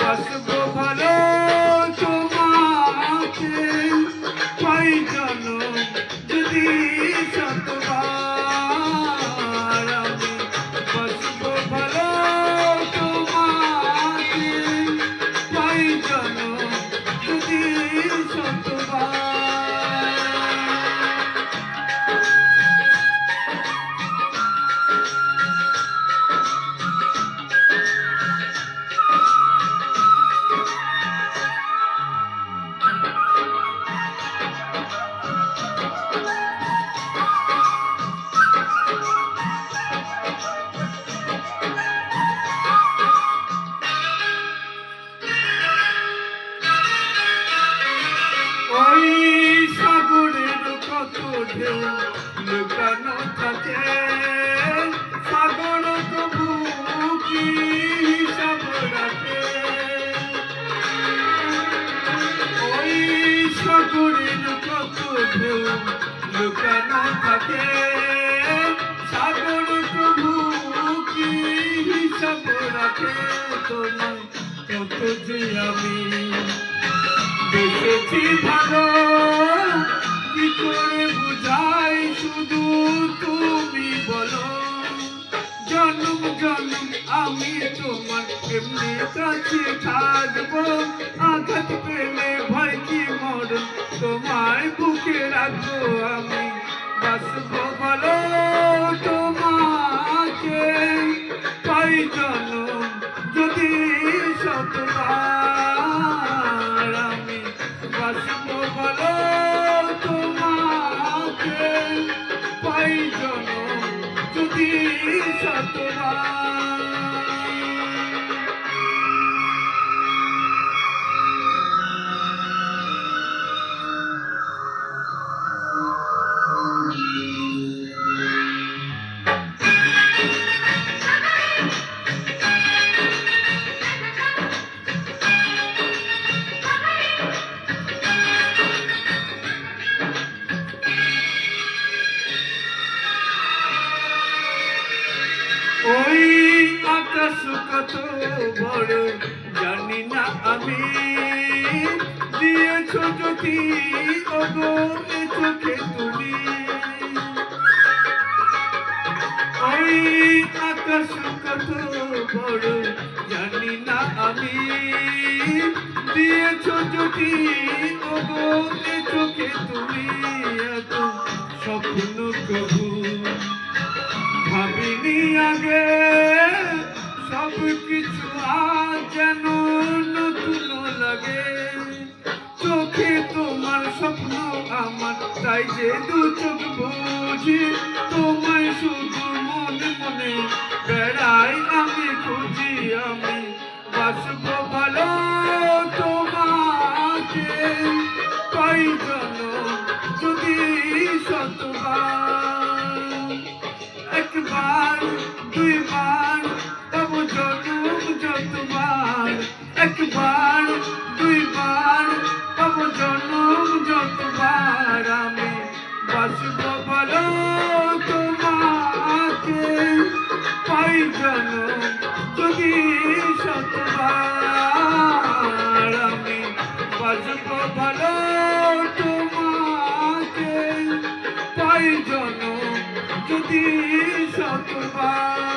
বাসবো ভালো তোমাকে পাই জানো যদি শতবার আমি বাসবো ভালো তোমাকে পাই জানো যদি শতবার। ঢেউ লুকানো থাকে সাগর তবু কি হিসাব রাখে ওই সাগরের কত ঢেউ লুকানো থাকে সাগর তবু কি হিসাব রাখে তোমায় কত যে আমি দেখেছি ভালো কি করে বুঝাই শুধু তুমি বলো জন্ম জন্ম আমি তোমার এমনি কাছে থাকবো আঘাত পেলে ভয় কি মরণ তোমায় বুকে রাখবো আমি বাসবো ভালো তোমাকে পাই জন্ম যদি শতবার আমি বাসবো ভালো পাই জনম যদি শতবার। ওই আকাশ কত বড় জানি না আমি দিয়েছ যদি ওগো এ চোখে তুমি ওই আকাশ কত বড় জানি না আমি দিয়েছ যদি ওগো এ চোখে তুমি এত স্বপ্ন কবু ভাবিনি আগে সব কিছু আজ যেন নতুন লাগে চোখে তোমার স্বপ্ন আমার তাই যে দু চোখ বুঝি তোমায় শুধু মনে মনে বেড়াই আমি খুঁজি আমি বাসবো ভালো তোমাকে পাই জনম যদি শতবার একবার দুইবার তব জনম যতবার একবার দুইবার তব জনম যতবার আমি বাসবো ভালো তোমাকে পাই জনম যদি শতবার আমি বাসবো ভালো তোমাকে পাই জনম যদি শতবার।